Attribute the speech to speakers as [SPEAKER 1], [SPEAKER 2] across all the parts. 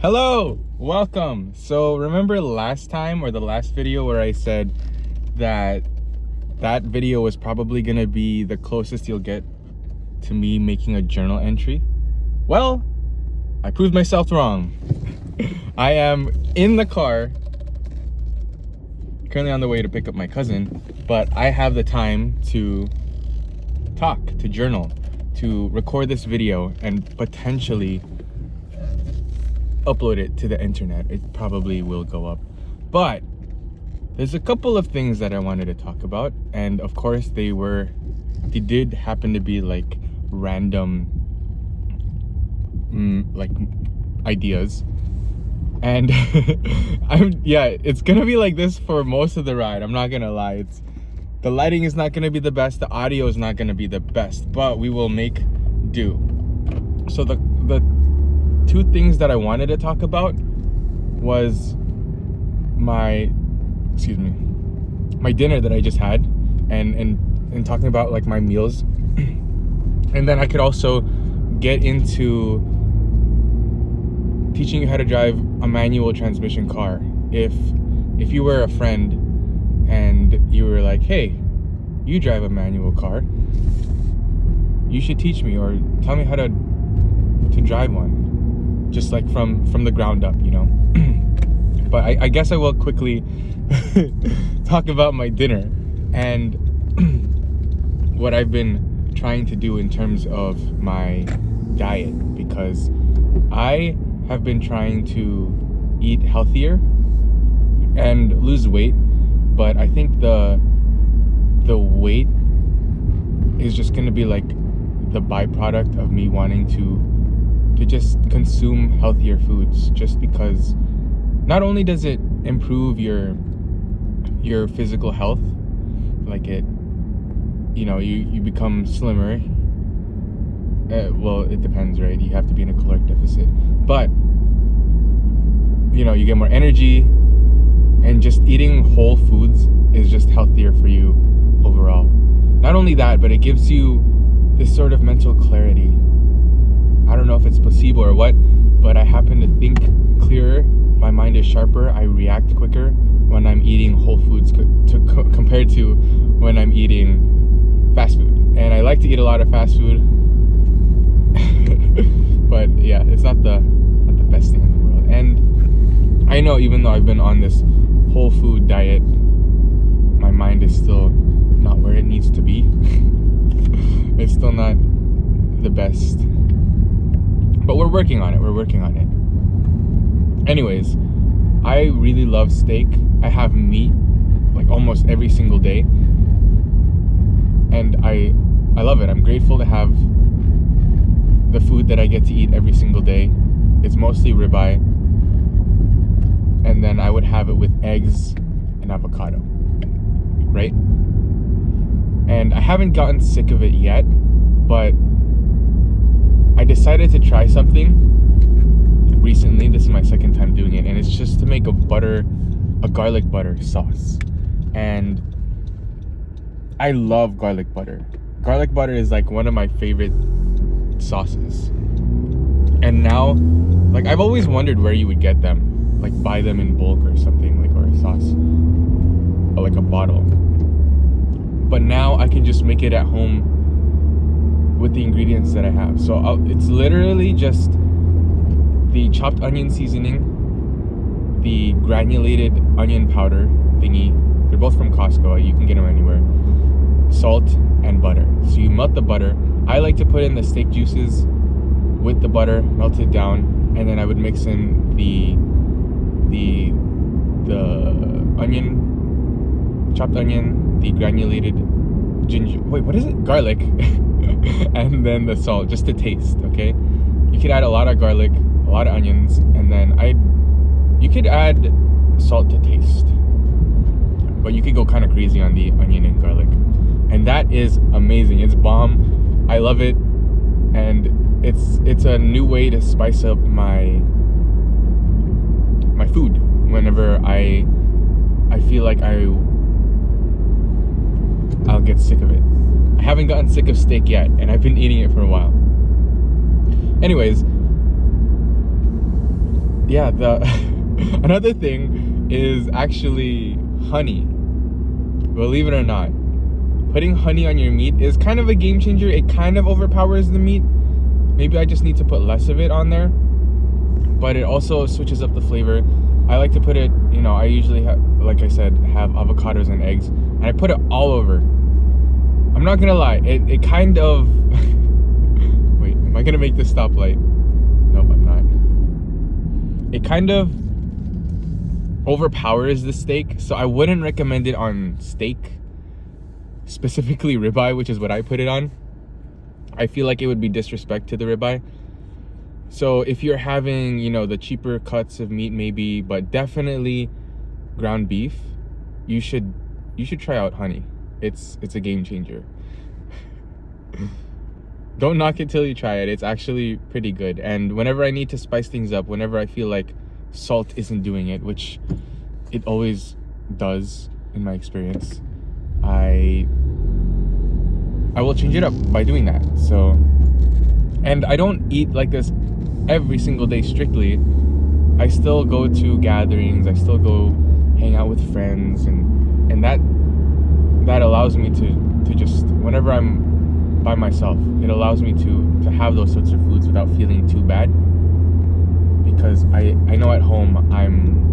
[SPEAKER 1] Hello, welcome. So remember last time or the last video where I said that video was probably gonna be the closest you'll get to me making a journal entry? Well, I proved myself wrong. I am in the car, currently on the way to pick up my cousin, but I have the time to talk, to journal, to record this video and potentially upload it to the internet. It probably will go up, but there's a couple of things that I wanted to talk about, and of course they did happen to be like random like ideas, and it's gonna be like this for most of the ride. I'm not gonna lie, the lighting is not gonna be the best, the audio is not gonna be the best, but we will make do. So the two things that I wanted to talk about was my dinner that I just had, and talking about like my meals, and then I could also get into teaching you how to drive a manual transmission car. If you were a friend and you were like, hey, you drive a manual car, you should teach me or tell me how to drive one, just like from the ground up, you know. But I guess I will quickly talk about my dinner and what I've been trying to do in terms of my diet, because I have been trying to eat healthier and lose weight, but I think the weight is just going to be like the byproduct of me wanting to just consume healthier foods, just because not only does it improve your physical health, like it, you know, you become slimmer. Well, it depends, right? You have to be in a caloric deficit, but you know, you get more energy, and just eating whole foods is just healthier for you overall. Not only that, but it gives you this sort of mental clarity. I don't know if it's placebo or what, but I happen to think clearer. My mind is sharper. I react quicker when I'm eating whole foods compared to when I'm eating fast food. And I like to eat a lot of fast food, but yeah, it's not the best thing in the world. And I know, even though I've been on this whole food diet, my mind is still not where it needs to be. It's still not the best. But we're working on it. Anyways, I really love steak. I have meat like almost every single day, and I love it. I'm grateful to have the food that I get to eat every single day. It's mostly ribeye, and then I would have it with eggs and avocado, right? And I haven't gotten sick of it yet, but I decided to try something recently. This is my second time doing it, and it's just to make a garlic butter sauce. And I love garlic butter. Garlic butter is like one of my favorite sauces. And now, like, I've always wondered where you would get them, like buy them in bulk or something, like, or a sauce, or like a bottle. But now I can just make it at home with the ingredients that I have. So it's literally just the chopped onion seasoning, the granulated onion powder thingy. They're both from Costco. You can get them anywhere. Salt and butter. So you melt the butter. I like to put in the steak juices with the butter, melt it down, and then I would mix in the onion, chopped onion, the granulated ginger. Wait, what is it? Garlic. And then the salt, just to taste. Okay, you could add a lot of garlic, a lot of onions, and then you could add salt to taste, but you could go kind of crazy on the onion and garlic, and that is amazing. It's bomb. I love it, and it's a new way to spice up my food whenever I feel like I'll get sick of it. I haven't gotten sick of steak yet, and I've been eating it for a while. Anyways, yeah, the another thing is actually honey. Believe it or not, putting honey on your meat is kind of a game changer. It kind of overpowers the meat. Maybe I just need to put less of it on there, but it also switches up the flavor. I like to put it, I usually like I said, have avocados and eggs, and I put it all over. I'm not gonna lie, it kind of wait, am I gonna make this stoplight? Nope, I'm not. It kind of overpowers the steak, so I wouldn't recommend it on steak, specifically ribeye, which is what I put it on. I feel like it would be disrespect to the ribeye. So if you're having, the cheaper cuts of meat maybe, but definitely ground beef, you should try out honey. It's a game changer. Don't knock it till you try it. It's actually pretty good. And whenever I need to spice things up, whenever I feel like salt isn't doing it, which it always does in my experience, I will change it up by doing that. So, and I don't eat like this every single day strictly. I still go to gatherings, I still go hang out with friends, and that allows me to just, whenever I'm by myself, it allows me to have those sorts of foods without feeling too bad, because I know at home I'm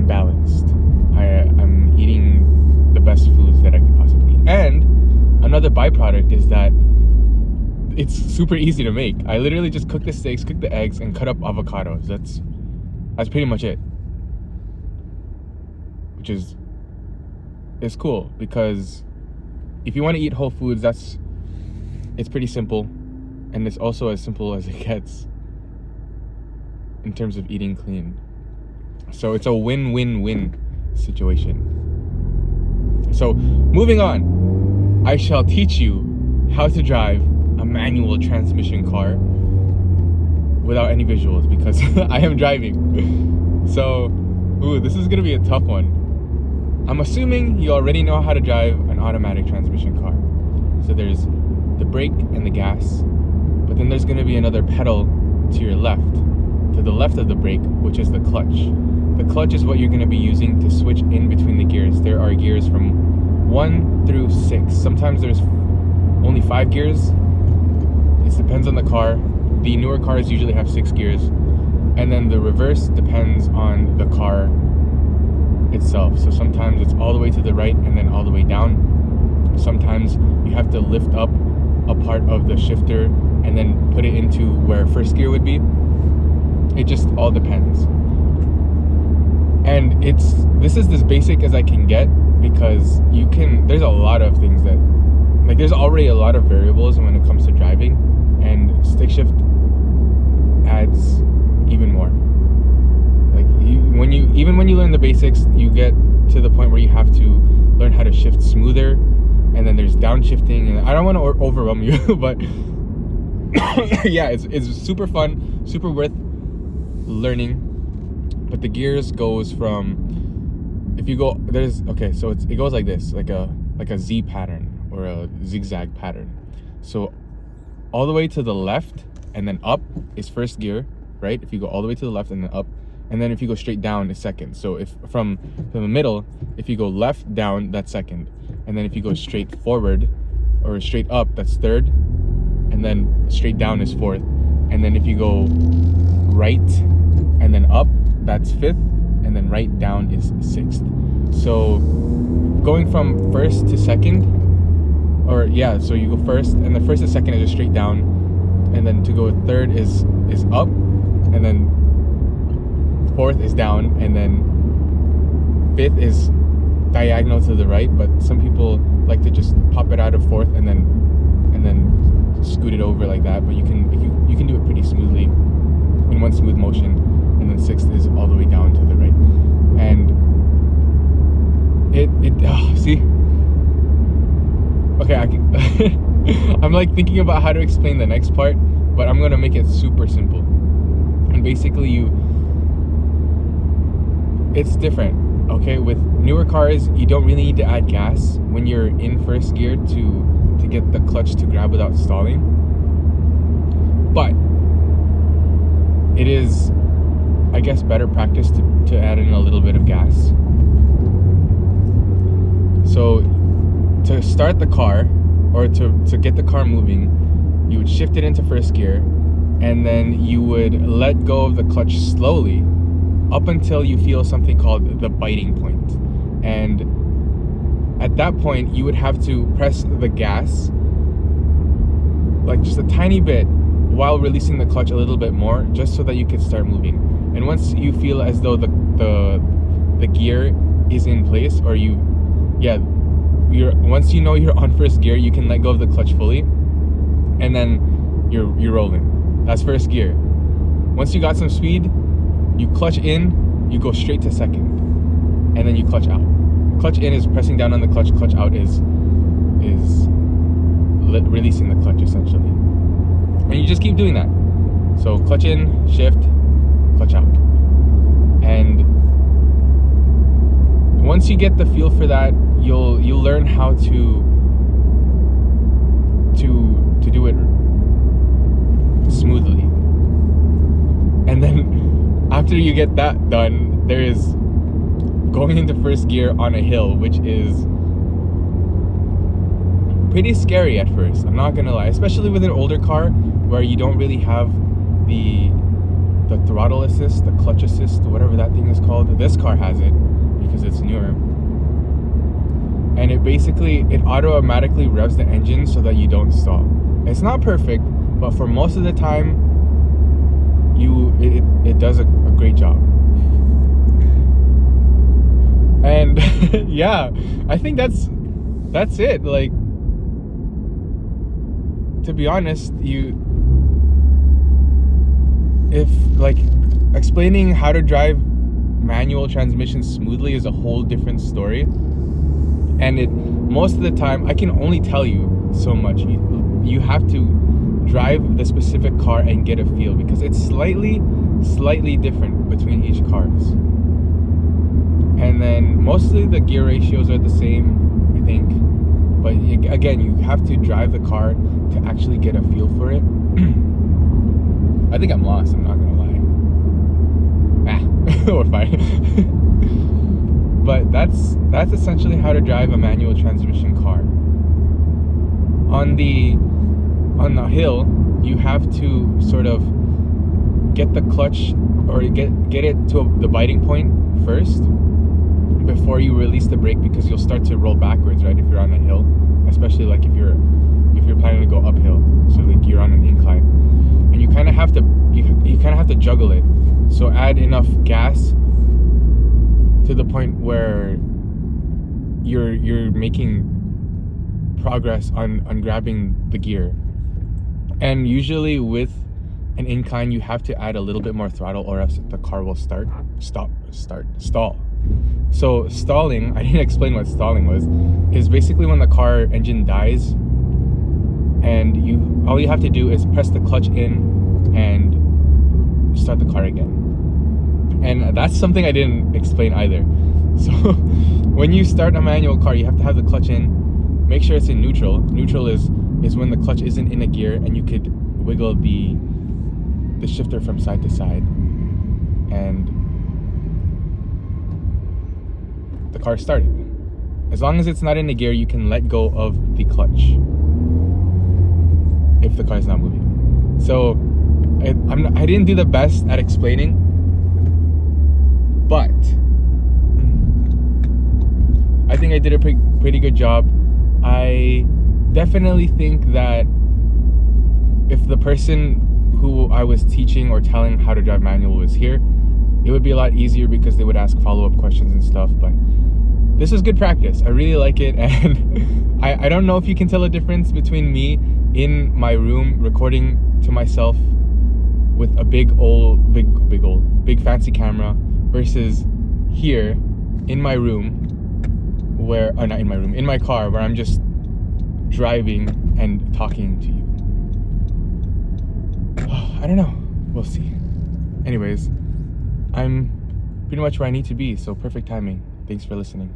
[SPEAKER 1] balanced. I'm eating the best foods that I could possibly eat. And another byproduct is that it's super easy to make. I literally just cook the steaks, cook the eggs, and cut up avocados. That's pretty much it. Which is cool, because if you want to eat whole foods, it's pretty simple, and it's also as simple as it gets in terms of eating clean. So it's a win-win-win situation. So moving on, I shall teach you how to drive a manual transmission car without any visuals, because I am driving. So, this is gonna be a tough one. I'm assuming you already know how to drive an automatic transmission car. So there's the brake and the gas, but then there's gonna be another pedal to your left, to the left of the brake, which is the clutch. The clutch is what you're gonna be using to switch in between the gears. There are gears from 1 through 6. Sometimes there's only 5 gears. It depends on the car. The newer cars usually have 6 gears. And then the reverse depends on the car itself. So sometimes it's all the way to the right and then all the way down. Sometimes you have to lift up a part of the shifter and then put it into where first gear would be. It just all depends. And this is as basic as I can get, because there's a lot of things that, like, there's already a lot of variables when it comes to driving, and stick shift adds even more. Like, even when you learn the basics, you get to the point where you have to learn how to shift smoother, and then there's downshifting, and I don't want to overwhelm you, but yeah, it's super fun, super worth learning. But the gears goes from, so it goes like this, like a Z pattern or a zigzag pattern. So all the way to the left and then up is first gear, right? If you go all the way to the left and then up, and then if you go straight down is second. So if from the middle, if you go left down, that's second, and then if you go straight forward or straight up, that's third, and then straight down is fourth, and then if you go right and then up, that's fifth, and then right down is sixth. So going from first to second, so you go first, and then first to second is just straight down, and then to go third is up, and then fourth is down, and then fifth is diagonal to the right. But some people like to just pop it out of fourth and then scoot it over like that. But you can do it pretty smoothly in one smooth motion. And then sixth is all the way down to the right. And see? Okay, I'm like thinking about how to explain the next part, but I'm gonna make it super simple. And basically it's different, okay? With newer cars, you don't really need to add gas when you're in first gear to get the clutch to grab without stalling. But it is I guess, better practice to add in a little bit of gas. So to start the car, or to get the car moving, you would shift it into first gear, and then you would let go of the clutch slowly up until you feel something called the biting point. And at that point, you would have to press the gas like just a tiny bit while releasing the clutch a little bit more, just so that you could start moving. And once you feel as though the gear is in place, or once you know you're on first gear, you can let go of the clutch fully, and then you're rolling. That's first gear. Once you got some speed, you clutch in, you go straight to second, and then you clutch out. Clutch in is pressing down on the clutch. Clutch out is releasing the clutch, essentially. And you just keep doing that. So clutch in, shift, clutch out. And once you get the feel for that, you'll learn how to do it smoothly. And then after you get that done, there is going into first gear on a hill, which is pretty scary at first, I'm not gonna lie, especially with an older car where you don't really have the throttle assist, the clutch assist, whatever that thing is called. This car has it because it's newer, and it automatically revs the engine so that you don't stall. It's not perfect, but for most of the time it does a great job. And yeah, I think that's it. Like, to be honest, explaining how to drive manual transmission smoothly is a whole different story. And most of the time, I can only tell you so much. You have to drive the specific car and get a feel, because it's slightly different between each cars. And then mostly the gear ratios are the same, I think. But again, you have to drive the car to actually get a feel for it. I think I'm lost, I'm not gonna lie. We're fine. But that's essentially how to drive a manual transmission car. On the hill, you have to sort of get the clutch, or get it to the biting point first before you release the brake, because you'll start to roll backwards, right, if you're on a hill, especially like if you're planning to go uphill, so like you're on an incline, and you kind of have to juggle it. So add enough gas to the point where you're making progress on grabbing the gear. And usually with an incline, you have to add a little bit more throttle, or else the car will stall. So stalling, I didn't explain what stalling was, is basically when the car engine dies, and all you have to do is press the clutch in and start the car again. And that's something I didn't explain either. So when you start a manual car, you have to have the clutch in, make sure it's in neutral. Neutral is when the clutch isn't in a gear, and you could wiggle the shifter from side to side, and the car started. As long as it's not in a gear, you can let go of the clutch if the car is not moving. So I didn't do the best at explaining, but I think I did a pretty good job. I definitely think that if the person who I was teaching or telling how to drive manual was here, it would be a lot easier, because they would ask follow-up questions and stuff. But this was good practice. I really like it, and I don't know if you can tell a difference between me in my room recording to myself with a big fancy camera versus here in my room, in my car, where I'm just driving and talking to you. I don't know, we'll see. Anyways, I'm pretty much where I need to be, so perfect timing. Thanks for listening.